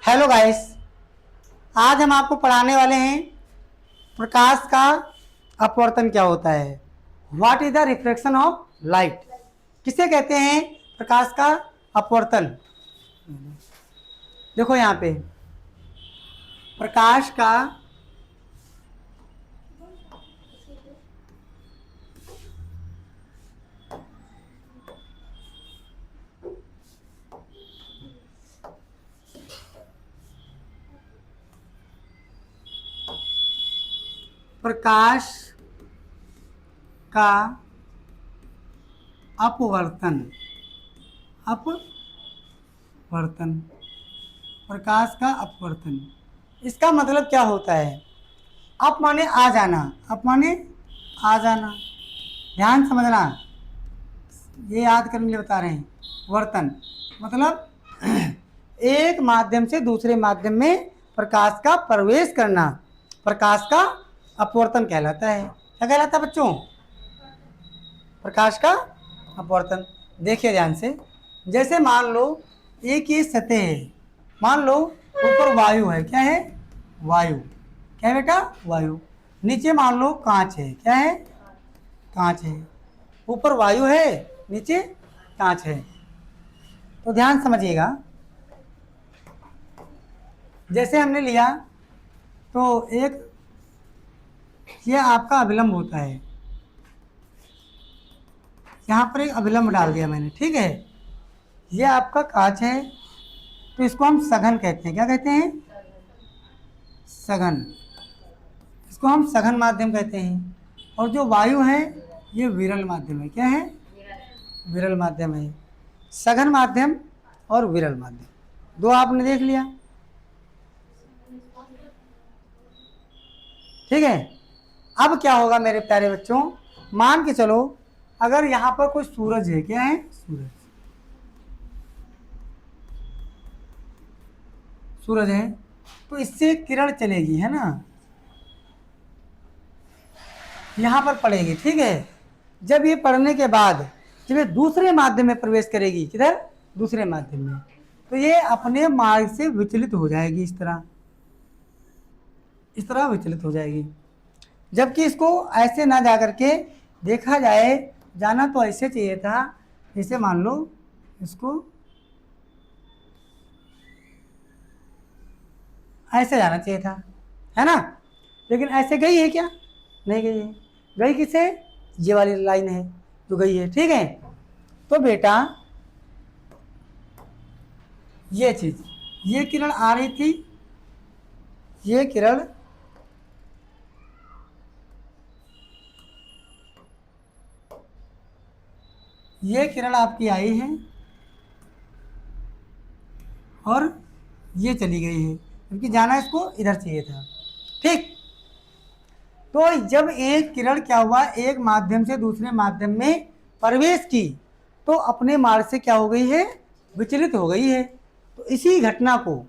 Hello guys, आज हम आपको पढ़ाने वाले हैं प्रकाश का अपवर्तन क्या होता है। What is the reflection of light. किसे कहते हैं प्रकाश का अपवर्तन। देखो यहाँ पे प्रकाश का प्रकाश का अपवर्तन अपवर्तन प्रकाश का अपवर्तन, इसका मतलब क्या होता है। अप माने आ जाना, अप माने आ जाना। ध्यान समझना, ये याद करने के लिए बता रहे हैं। वर्तन मतलब एक माध्यम से दूसरे माध्यम में प्रकाश का प्रवेश करना, प्रकाश का अपवर्तन कहलाता है। क्या कहलाता है बच्चों? प्रकाश का अपवर्तन। देखिए ध्यान से, जैसे मान लो एक ये सतह है, मान लो ऊपर वायु है। क्या है? वायु। क्या है बेटा? वायु। नीचे मान लो कांच है। क्या है? कांच है। ऊपर वायु है, नीचे कांच है। तो ध्यान समझिएगा, जैसे हमने लिया तो एक ये आपका अभिलंब होता है, यहाँ पर एक अभिलंब डाल दिया मैंने, ठीक है। ये आपका कांच है, तो इसको हम सघन कहते हैं। क्या कहते हैं? सघन। इसको हम सघन माध्यम कहते हैं। और जो वायु है ये विरल माध्यम है। क्या है? विरल माध्यम है। सघन माध्यम और विरल माध्यम, दो आपने देख लिया, ठीक है। अब क्या होगा मेरे प्यारे बच्चों, मान के चलो अगर यहाँ पर कोई सूरज है। क्या है? सूरज। सूरज है तो इससे किरण चलेगी, है ना, यहाँ पर पड़ेगी, ठीक है। जब ये पढ़ने के बाद जब ये दूसरे माध्यम में प्रवेश करेगी, किधर? दूसरे माध्यम में, तो ये अपने मार्ग से विचलित हो जाएगी। इस तरह विचलित हो जाएगी। जबकि इसको ऐसे ना जा करके देखा जाए, जाना तो ऐसे चाहिए था, जैसे मान लो इसको ऐसे जाना चाहिए था, है ना। लेकिन ऐसे गई है क्या? नहीं गई है। गई किसे? ये वाली लाइन है जो गई है, ठीक है। तो बेटा ये चीज, ये किरण आ रही थी, ये किरण आपकी आई है और ये चली गई है, क्योंकि जाना इसको इधर चाहिए था, ठीक। तो जब एक किरण क्या हुआ, एक माध्यम से दूसरे माध्यम में प्रवेश की, तो अपने मार्ग से क्या हो गई है? विचलित हो गई है। तो इसी घटना को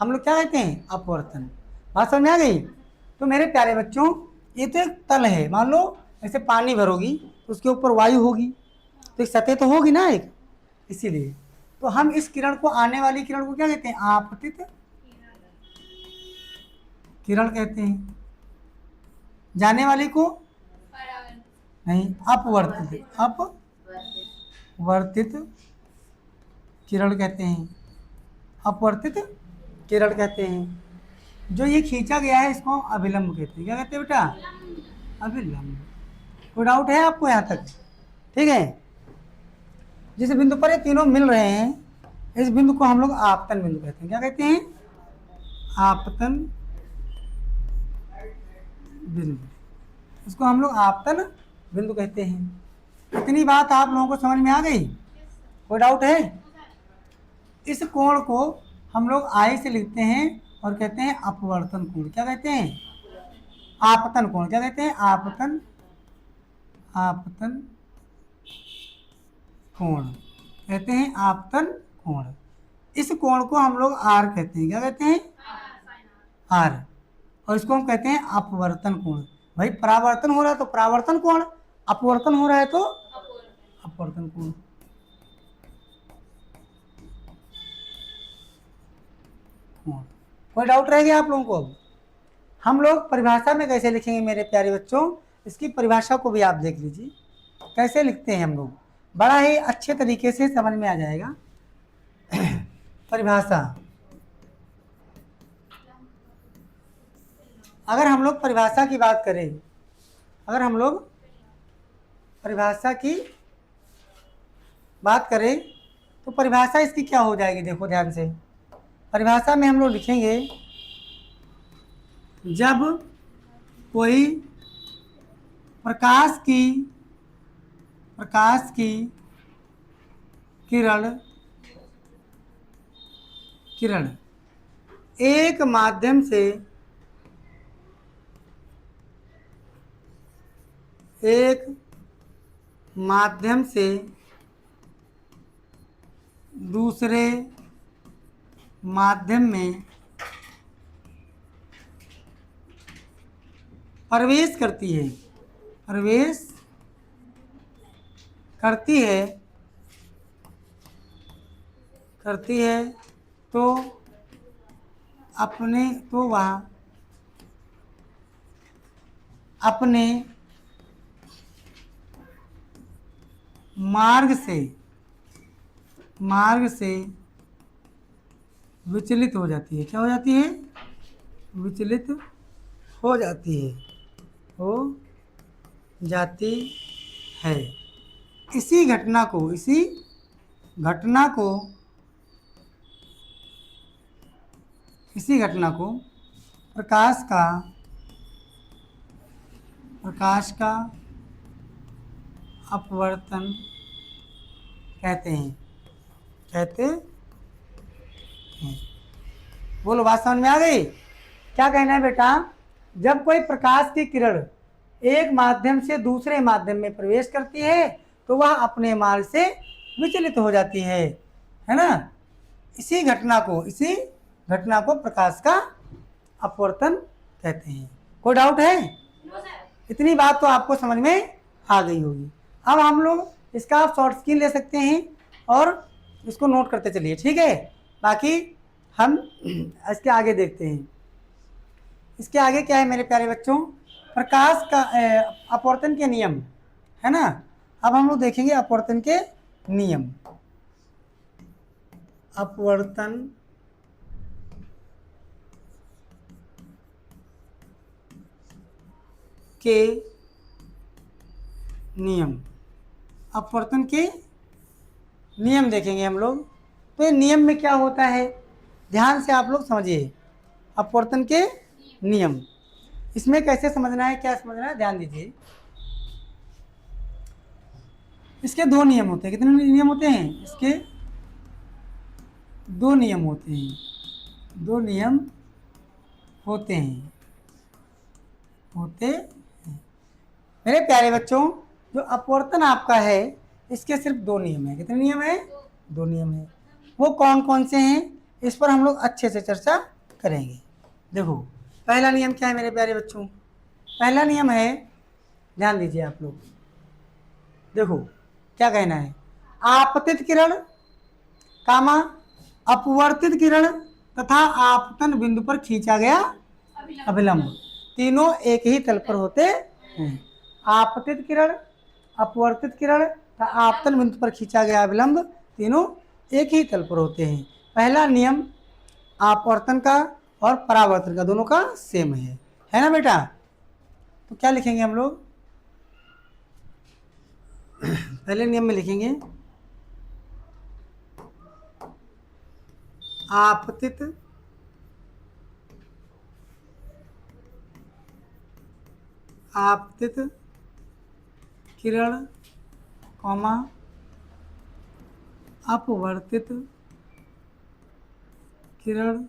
हम लोग क्या कहते हैं? अपवर्तन। बात समझ में आ गई? तो मेरे प्यारे बच्चों, ये तो एक तल है, मान लो ऐसे पानी भरोगी तो उसके ऊपर वायु होगी, तो एक सतह तो होगी ना एक, इसीलिए तो हम इस किरण को, आने वाली किरण को क्या कहते हैं? आपतित किरण कहते हैं। जाने वाली को नहीं, अपवर्तित किरण कहते हैं। अपवर्तित किरण कहते हैं। जो ये खींचा गया है इसको अभिलंब कहते हैं। क्या कहते हैं बेटा? अभिलंब। कोई डाउट है आपको यहाँ तक? ठीक है। जिस बिंदु पर ये तीनों मिल रहे हैं, इस बिंदु को हम लोग आपतन बिंदु कहते हैं। क्या कहते हैं? आपतन बिंदु। इसको हम लोग आपतन बिंदु कहते हैं। इतनी बात आप लोगों को समझ में आ गई? कोई डाउट है? इस कोण को हम लोग आई से लिखते हैं और कहते हैं अपवर्तन कोण। क्या कहते हैं? आपतन कोण। क्या कहते हैं? आपतन कोण कहते हैं। आपतन कोण। इस कोण को हम लोग आर कहते हैं। क्या कहते हैं? आर। और इसको हम कहते हैं अपवर्तन कोण। भाई परावर्तन हो रहा है तो परावर्तन कोण, अपवर्तन हो रहा है तो अपवर्तन कोण। कोई डाउट रह गया आप लोगों को? अब हम लोग परिभाषा में कैसे लिखेंगे मेरे प्यारे बच्चों, इसकी परिभाषा को भी आप देख लीजिए कैसे लिखते हैं हम लोग, बड़ा ही अच्छे तरीके से समझ में आ जाएगा। परिभाषा, अगर हम लोग परिभाषा की बात करें, अगर हम लोग परिभाषा की बात करें तो परिभाषा इसकी क्या हो जाएगी, देखो ध्यान से। परिभाषा में हम लोग लिखेंगे जब कोई प्रकाश की किरण एक माध्यम से दूसरे माध्यम में प्रवेश करती है तो वह अपने मार्ग से विचलित हो जाती है। क्या हो जाती है? विचलित हो जाती है। इसी घटना को प्रकाश का अपवर्तन कहते हैं। बोलो, बात समझ में आ गई? क्या कहना है बेटा? जब कोई प्रकाश की किरण एक माध्यम से दूसरे माध्यम में प्रवेश करती है तो वह अपने मार्ग से विचलित हो जाती है ना? इसी घटना को प्रकाश का अपवर्तन कहते हैं। कोई डाउट है? इतनी बात तो आपको समझ में आ गई होगी। अब हम लोग इसका आप शॉर्ट स्क्रीन ले सकते हैं और इसको नोट करते चलिए, ठीक है? बाकी हम इसके आगे देखते हैं। इसके आगे क्या है मेरे प्यारे बच्चों? प्रकाश का अपवर्तन के नियम, है ना? अब हम लोग देखेंगे अपवर्तन के नियम। अपवर्तन के नियम देखेंगे हम लोग। तो ये नियम में क्या होता है, ध्यान से आप लोग समझिए। अपवर्तन के नियम, इसमें कैसे समझना है, क्या समझना है, ध्यान दीजिए। इसके दो नियम होते हैं। कितने नियम होते हैं इसके? दो नियम होते हैं। मेरे प्यारे बच्चों, जो अपवर्तन आपका है इसके सिर्फ दो नियम है। कितने नियम है? दो नियम है। वो कौन कौन से हैं, इस पर हम लोग अच्छे से चर्चा करेंगे। देखो, पहला नियम क्या है मेरे प्यारे बच्चों? पहला नियम है, ध्यान दीजिए आप लोग। देखो क्या कहना है, आपतित किरण कामा अपवर्तित किरण तथा आपतन बिंदु पर खींचा गया अभिलंब तीनों एक ही तल पर होते हैं। आपतित किरण, अपवर्तित किरण तथा आपतन बिंदु पर खींचा गया अभिलंब तीनों एक ही तल पर होते हैं। पहला नियम अपवर्तन का और परावर्तन का दोनों का सेम है ना बेटा? तो क्या लिखेंगे हम लोग? पहले नियम में लिखेंगे आपतित किरण कॉमा अपवर्तित किरण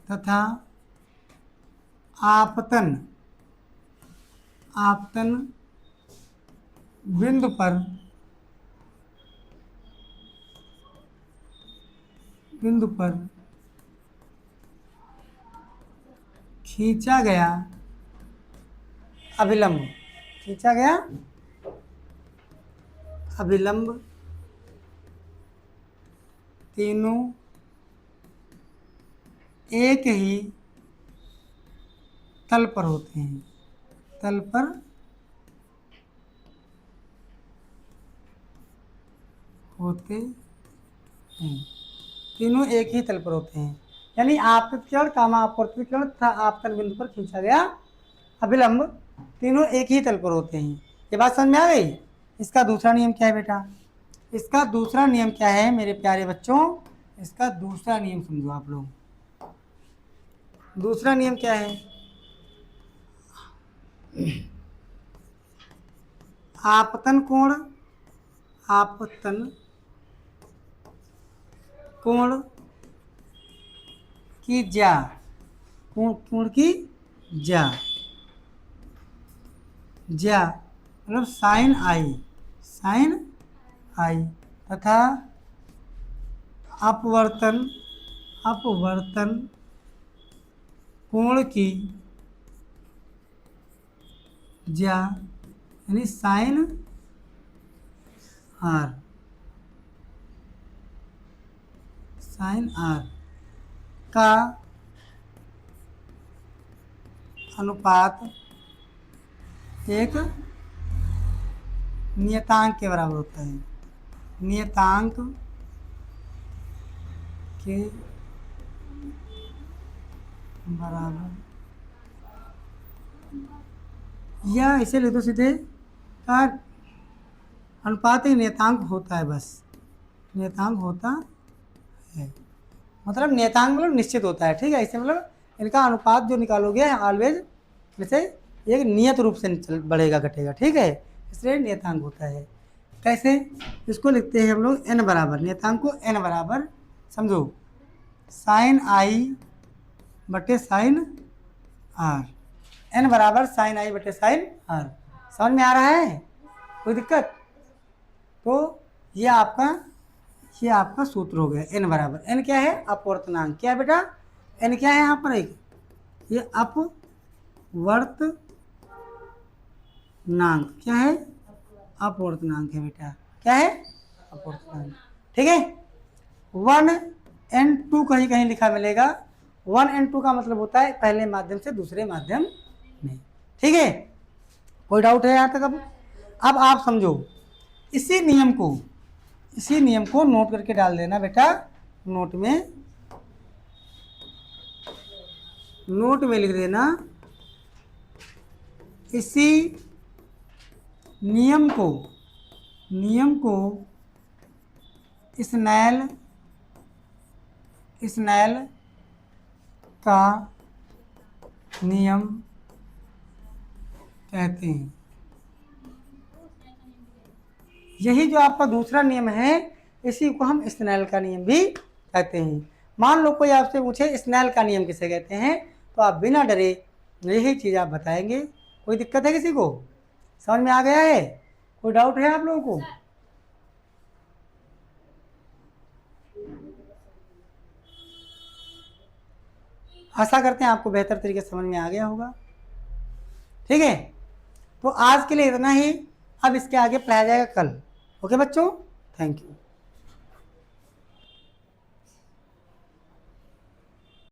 तथा आपतन बिंदु पर खींचा गया अभिलंब तीनों एक ही तल पर होते हैं, तल पर होते हैं, तीनों एक ही तल पर होते हैं। यानी आपतित किरण, कामा अपवर्तित किरण तथा आपतन बिंदु पर खींचा गया अभिलंब तीनों एक ही तल पर होते हैं। ये बात समझ में आ गई। इसका दूसरा नियम क्या है बेटा? इसका दूसरा नियम क्या है मेरे प्यारे बच्चों? इसका दूसरा नियम समझो आप लोग। दूसरा नियम क्या है? आपतन कोण, आपतन कोण की ज्या, कोण की ज्या, ज्या मतलब साइन आई, साइन आई तथा अपवर्तन, अपवर्तन कोण की ज्या यानी साइन आर, साइन आर का अनुपात एक नियतांक के बराबर होता है, नियतांक के बराबर, या इसे लिख दो सीधे का अनुपात एक नियतांक होता है, बस नियतांक होता है, मतलब नियतांक मतलब निश्चित होता है। ठीक है, इससे मतलब इनका अनुपात जो निकालोगे ऑलवेज जैसे एक नियत रूप से बढ़ेगा घटेगा। ठीक है, इसलिए नियतांक होता है। कैसे? इसको लिखते हैं हम लोग n बराबर, नियतांक को n बराबर समझो साइन आई बटे साइन आर, n बराबर साइन आई बटे साइन आर। समझ में आ रहा है? कोई दिक्कत? तो ये आपका सूत्र हो गया। n बराबर, n क्या है? अपवर्तनांक। क्या है बेटा? n क्या है यहाँ पर? एक ये अपवर्तनांक, क्या है? अपवर्तनांक है बेटा। क्या है? अपवर्तनांक। ठीक है, 1n2 कहीं कहीं लिखा मिलेगा। 1n2 का मतलब होता है पहले माध्यम से दूसरे माध्यम में। ठीक है, कोई डाउट है यहाँ तक? अब आप समझो, इसी नियम को नोट करके डाल देना बेटा। नोट में लिख देना, इसी नियम को स्नेल का नियम कहते हैं। यही जो आपका दूसरा नियम है, इसी को हम स्नेल का नियम भी कहते हैं। मान लो कोई आपसे पूछे स्नेल का नियम किसे कहते हैं, तो आप बिना डरे यही चीज़ आप बताएंगे। कोई दिक्कत है किसी को? समझ में आ गया है? कोई डाउट है आप लोगों को? आशा करते हैं आपको बेहतर तरीके से समझ में आ गया होगा। ठीक है, तो आज के लिए इतना ही। अब इसके आगे पढ़ाया जाएगा कल। ओके बच्चों, थैंक यू।